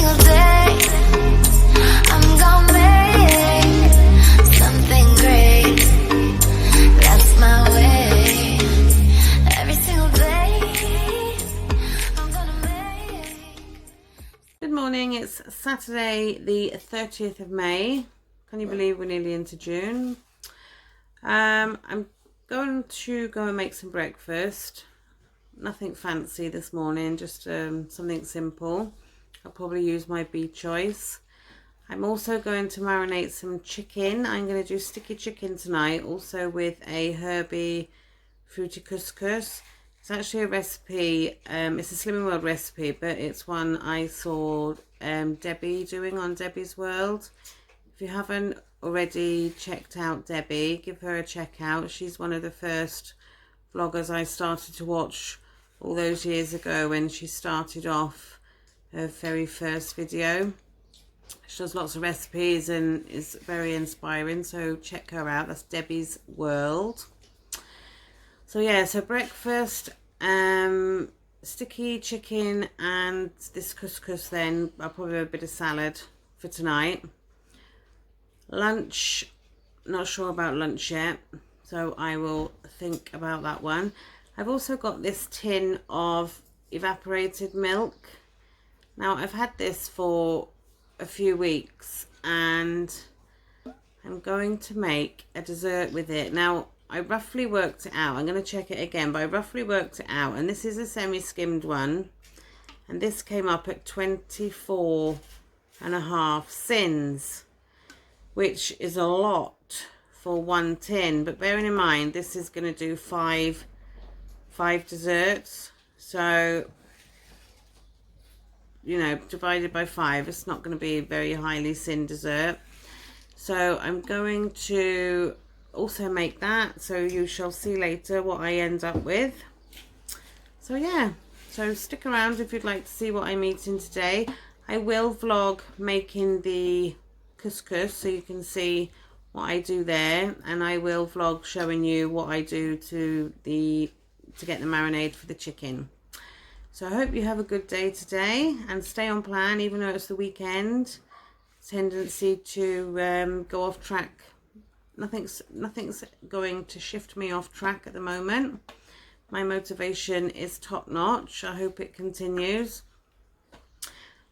single day I'm gonna make something great. That's my way. Every single day I'm gonna make. Good morning, it's Saturday the 30th of May. Can you believe we're nearly into June? I'm going to go and make some breakfast. Nothing fancy this morning, just something simple. I'll probably use my Bee Choice. I'm also going to marinate some chicken. I'm going to do sticky chicken tonight, also with a Herby fruity couscous. It's actually a recipe, it's a Slimming World recipe, but it's one I saw Debbie doing on Debbie's World. If you haven't already checked out Debbie, give her a check out. She's one of the first vloggers I started to watch all those years ago when she started off her very first video. She does lots of recipes and is very inspiring, so check her out. That's Debbie's World. So yeah, so breakfast, sticky chicken and this couscous, then I'll probably have a bit of salad for tonight. Lunch, not sure about lunch yet, so I will think about that one. I've also got this tin of evaporated milk. Now I've had this for a few weeks and I'm going to make a dessert with it. Now I roughly worked it out. I'm going to check it again, but I roughly worked it out, and this is a semi-skimmed one, and this came up at 24.5 sins, which is a lot for one tin, but bearing in mind this is going to do five desserts, so you know, divided by 5, it's not going to be a very highly sinned dessert. So I'm going to also make that, so you shall see later what I end up with. So yeah, so stick around if you'd like to see what I'm eating today. I will vlog making the couscous so you can see what I do there, and I will vlog showing you what I do to get the marinade for the chicken. So I hope you have a good day today and stay on plan, even though it's the weekend. Tendency to go off track. Nothing's going to shift me off track at the moment. My motivation is top notch. I hope it continues.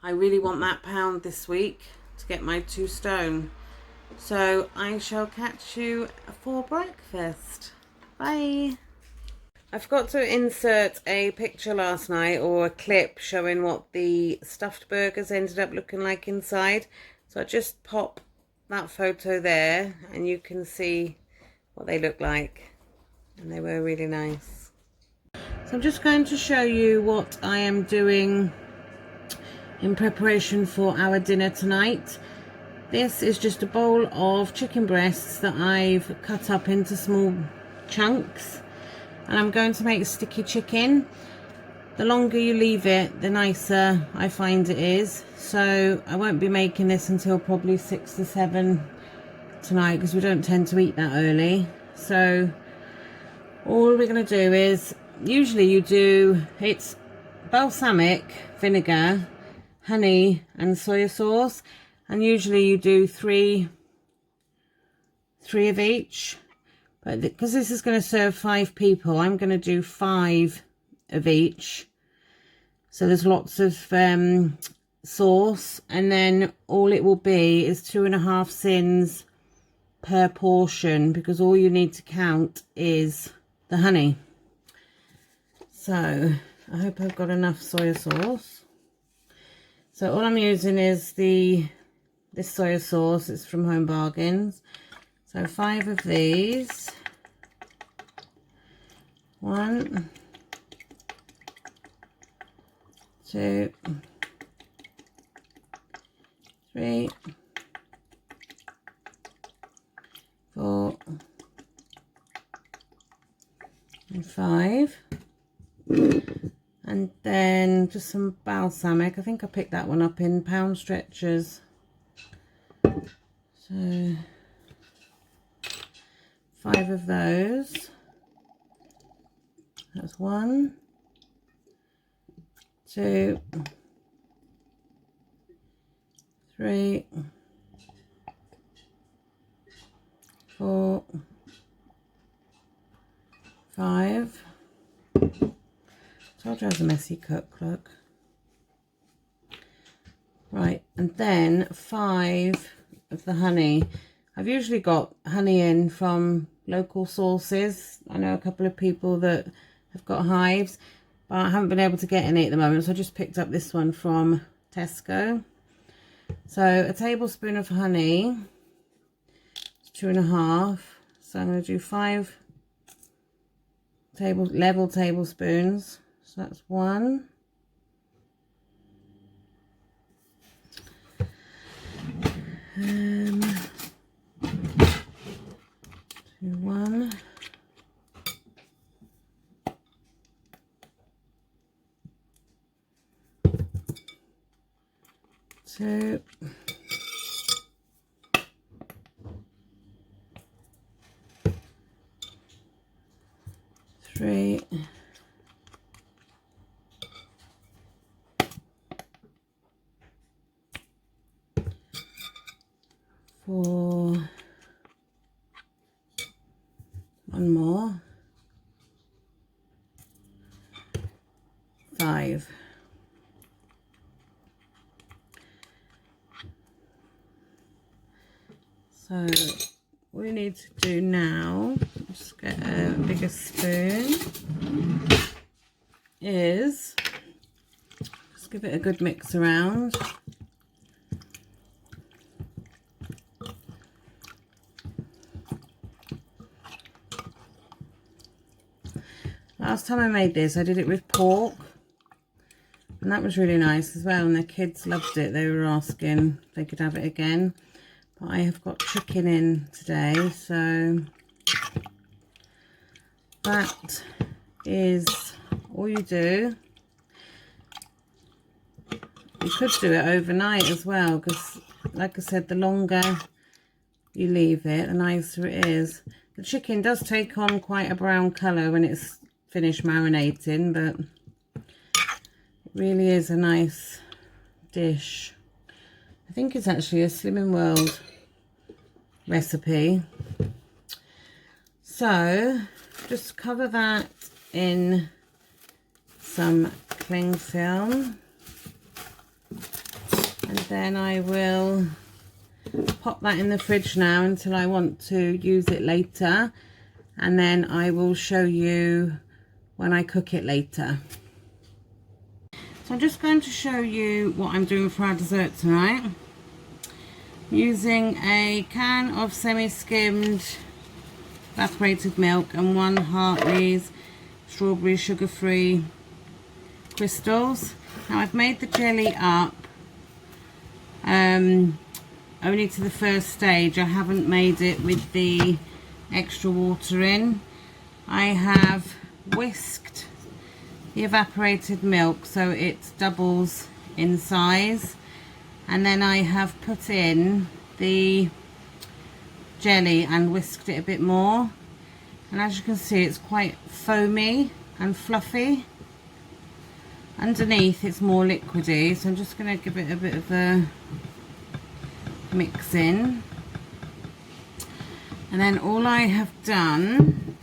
I really want that pound this week to get my 2 stone. So I shall catch you for breakfast. Bye. I forgot to insert a picture last night, or a clip showing what the stuffed burgers ended up looking like inside. So I just pop that photo there and you can see what they look like, and they were really nice. So I'm just going to show you what I am doing in preparation for our dinner tonight. This is just a bowl of chicken breasts that I've cut up into small chunks, and I'm going to make sticky chicken. The longer you leave it, the nicer I find it is. So I won't be making this until probably 6 to 7 tonight, because we don't tend to eat that early. So all we're going to do is, usually you do, it's balsamic vinegar, honey and soy sauce, and usually you do three of each, but because this is going to serve 5 people, I'm going to do 5 of each, so there's lots of sauce, and then all it will be is 2.5 sins per portion, because all you need to count is the honey. So I hope I've got enough soy sauce. So all I'm using is this soy sauce. It's from Home Bargains. So 5 of these. 1, 2, 3, 4, and 5. And then just some balsamic. I think I picked that one up in pound stretchers. So 5 of those. That's 1, 2, 3, 4, 5. Told you I was a messy cook, look. Right, and then 5 of the honey. I've usually got honey in from local sources. I know a couple of people that have got hives, but I haven't been able to get any at the moment, so I just picked up this one from Tesco. So a tablespoon of honey, 2.5. So I'm going to do 5 level tablespoons. So that's 1. Um, 1. 2. 3. 4. 1 more. 5. So what we need to do now, just get a bigger spoon, is just give it a good mix around. Last time I made this, I did it with pork, and that was really nice as well, and the kids loved it. They were asking if they could have it again. But I have got chicken in today, so that is all you do. You could do it overnight as well, because like I said, the longer you leave it, the nicer it is. The chicken does take on quite a brown colour when it's finished marinating, but it really is a nice dish. I think it's actually a Slimming World recipe. So just cover that in some cling film, and then I will pop that in the fridge now until I want to use it later, and then I will show you when I cook it later. So I'm just going to show you what I'm doing for our dessert tonight. Using a can of semi-skimmed evaporated milk and 1 Hartley's strawberry sugar-free crystals. Now I've made the jelly up only to the first stage. I haven't made it with the extra water in. I have whisked the evaporated milk so it doubles in size, and then I have put in the jelly and whisked it a bit more, and as you can see it's quite foamy and fluffy. Underneath it's more liquidy, so I'm just going to give it a bit of a mix in, and then all I have done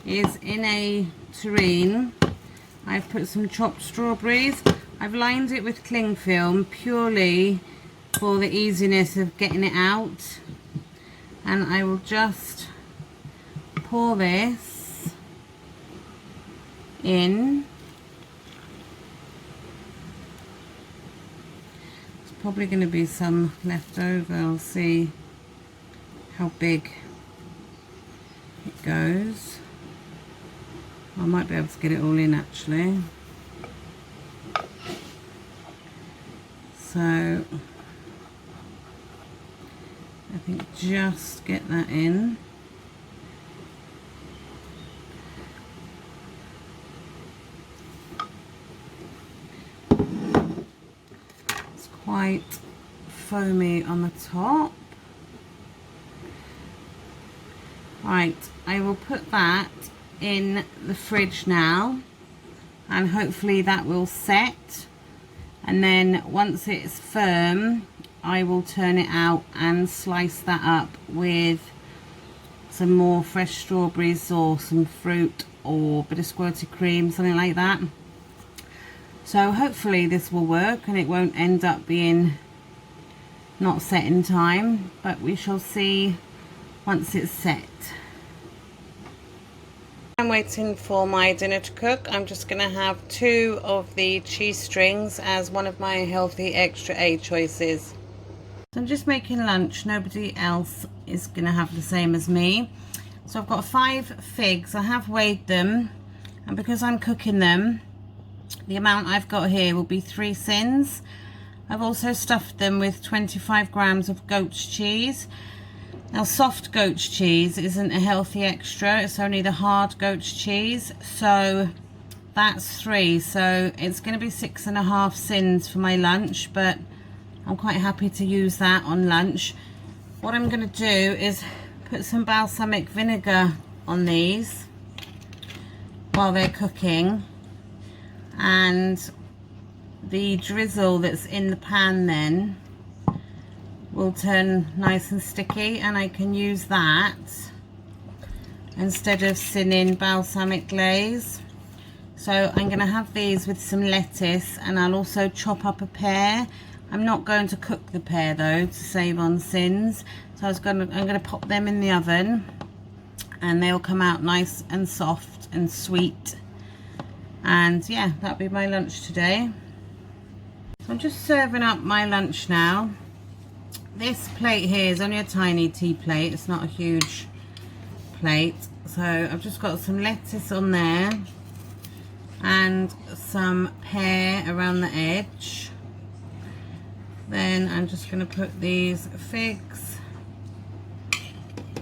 is in a tureen I've put some chopped strawberries. I've lined it with cling film purely for the easiness of getting it out, and I will just pour this in. There's probably going to be some left over. I'll see how big it goes. I might be able to get it all in actually. So I think just get that in. It's quite foamy on the top. Right, I will put that in the fridge now, and hopefully that will set, and then once it's firm I will turn it out and slice that up with some more fresh strawberries or some fruit or a bit of squirted cream, something like that. So hopefully this will work and it won't end up being not set in time, but we shall see once it's set. I'm waiting for my dinner to cook. I'm just going to have 2 of the cheese strings as one of my healthy extra A choices. So I'm just making lunch. Nobody else is going to have the same as me. So I've got 5 figs. I have weighed them, and because I'm cooking them, the amount I've got here will be 3 sins. I've also stuffed them with 25 grams of goat's cheese. Now, soft goat's cheese isn't a healthy extra, it's only the hard goat's cheese, so that's 3, so it's going to be 6.5 sins for my lunch, but I'm quite happy to use that on lunch. What I'm going to do is put some balsamic vinegar on these while they're cooking, and the drizzle that's in the pan then will turn nice and sticky, and I can use that instead of sinning balsamic glaze. So I'm going to have these with some lettuce, and I'll also chop up a pear. I'm not going to cook the pear though to save on sins, so I'm going to pop them in the oven and they'll come out nice and soft and sweet. And yeah, that'll be my lunch today. So I'm just serving up my lunch now. This plate here is only a tiny tea plate, it's not a huge plate. So I've just got some lettuce on there and some pear around the edge. Then I'm just going to put these figs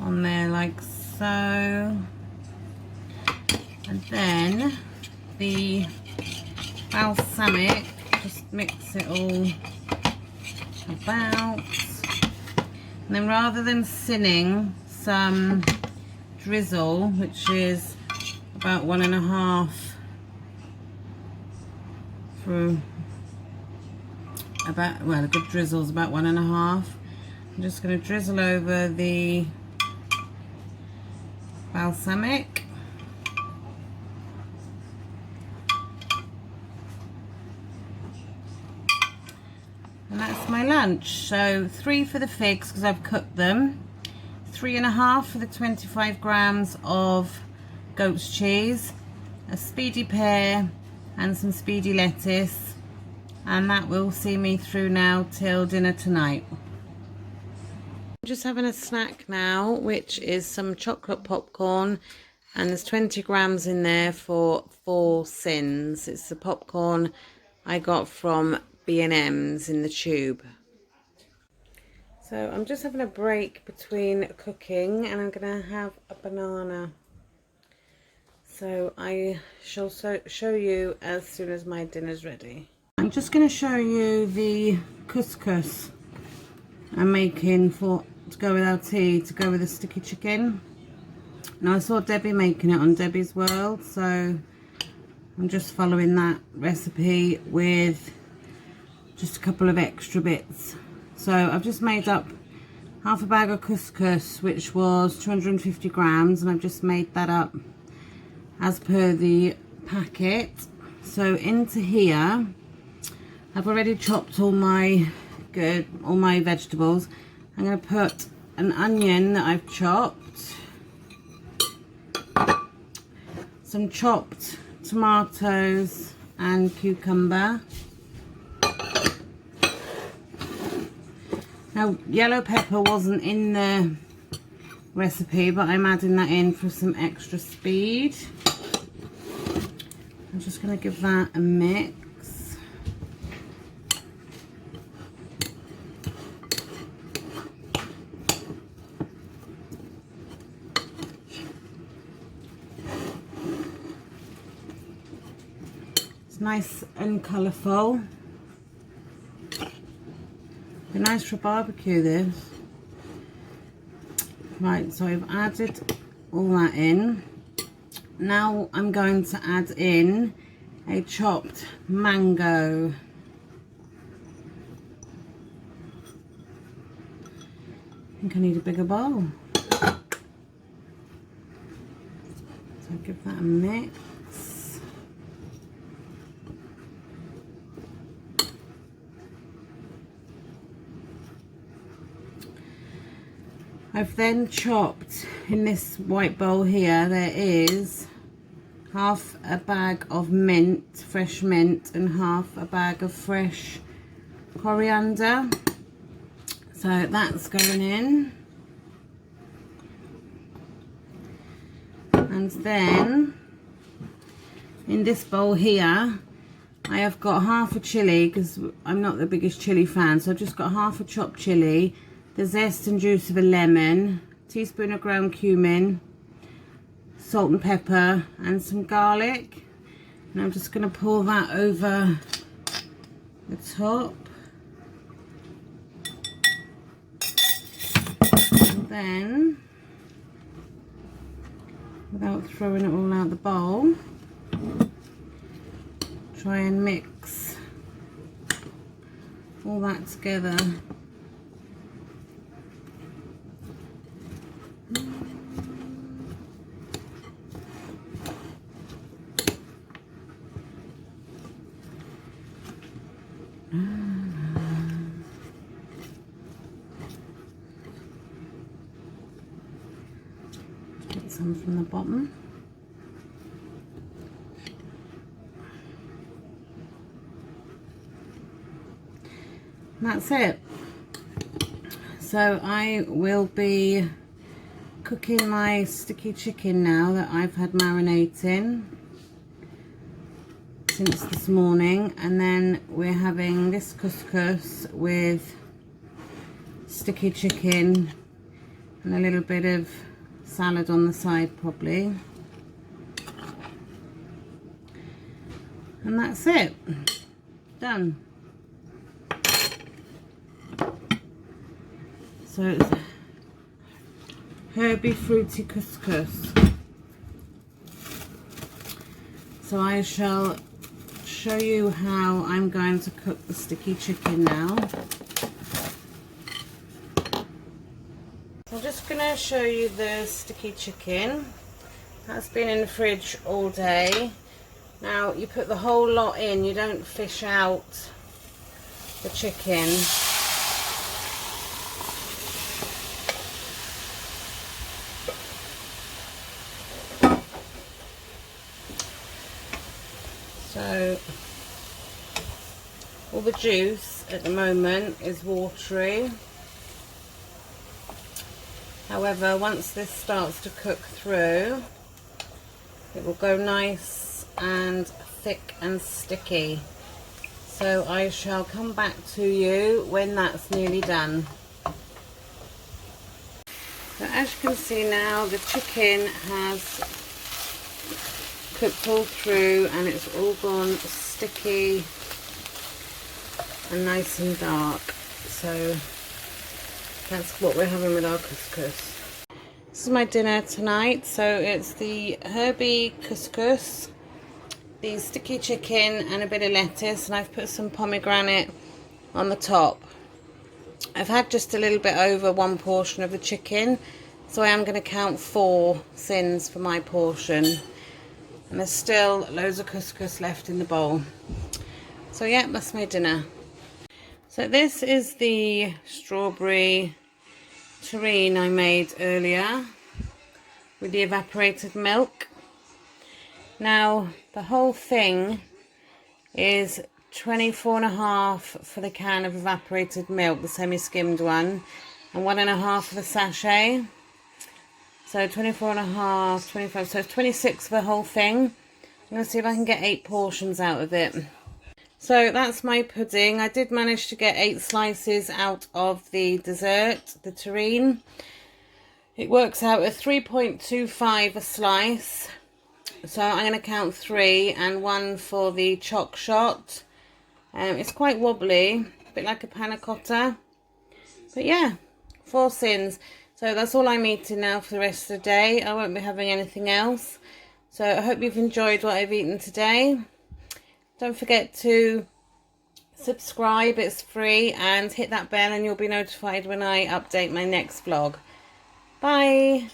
on there like so. And then the balsamic, just mix it all about. And then rather than sinning, some drizzle, which is about 1.5 for about, well, a good drizzle is about 1.5. I'm just going to drizzle over the balsamic. And that's my lunch. So 3 for the figs because I've cooked them, 3.5 for the 25 grams of goat's cheese, a speedy pear and some speedy lettuce, and that will see me through now till dinner tonight. I'm just having a snack now, which is some chocolate popcorn, and there's 20 grams in there for 4 sins. It's the popcorn I got from B&M's in the tube. So I'm just having a break between cooking and I'm going to have a banana. So I shall show you as soon as my dinner's ready. I'm just going to show you the couscous I'm making to go with our tea, to go with the sticky chicken. Now I saw Debbie making it on Debbie's World, so I'm just following that recipe with just a couple of extra bits. So I've just made up half a bag of couscous, which was 250 grams, and I've just made that up as per the packet. So into here I've already chopped all my vegetables. I'm going to put an onion that I've chopped, some chopped tomatoes and cucumber. Now, yellow pepper wasn't in the recipe, but I'm adding that in for some extra speed. I'm just going to give that a mix. It's nice and colourful. Be nice for a barbecue, this. Right, so I've added all that in. Now I'm going to add in a chopped mango. think I need a bigger bowl. So I'll give that a mix. I've then chopped in this white bowl here, there is half a bag of mint, fresh mint, and half a bag of fresh coriander. So that's going in. And then in this bowl here, I have got half a chilli, because I'm not the biggest chilli fan, so I've just got half a chopped chilli, the zest and juice of a lemon, a teaspoon of ground cumin, salt and pepper, and some garlic. And I'm just going to pour that over the top. And then, without throwing it all out the bowl, try and mix all that together. Get some from the bottom. And that's it. So I will be cooking my sticky chicken now that I've had marinating since this morning, and then we're having this couscous with sticky chicken and a little bit of salad on the side probably, and that's it, done. So it's herby fruity couscous. So I shall show you how I'm going to cook the sticky chicken now. I'm just going to show you the sticky chicken. That's been in the fridge all day. Now you put the whole lot in, you don't fish out the chicken. So all the juice at the moment is watery. However, once this starts to cook through, it will go nice and thick and sticky. So I shall come back to you when that's nearly done. So as you can see now, the chicken has cooked all through and it's all gone sticky and nice and dark. So that's what we're having with our couscous. This is my dinner tonight. So it's the herby couscous, the sticky chicken, and a bit of lettuce, and I've put some pomegranate on the top. I've had just a little bit over one portion of the chicken, so I am going to count 4 sins for my portion. And there's still loads of couscous left in the bowl. So yeah, that's my dinner. So this is the strawberry terrine I made earlier with the evaporated milk. Now the whole thing is 24.5 for the can of evaporated milk, the semi-skimmed one, and 1.5 for the sachet. So 24.5, 25, so 26 for the whole thing. I'm going to see if I can get 8 portions out of it. So that's my pudding. I did manage to get 8 slices out of the dessert, the terrine. It works out at 3.25 a slice. So I'm going to count 3 and 1 for the choc shot. It's quite wobbly, a bit like a panna cotta. But yeah, 4 sins. So that's all I'm eating now for the rest of the day. I won't be having anything else. So I hope you've enjoyed what I've eaten today. Don't forget to subscribe, it's free, and hit that bell and you'll be notified when I update my next vlog. Bye.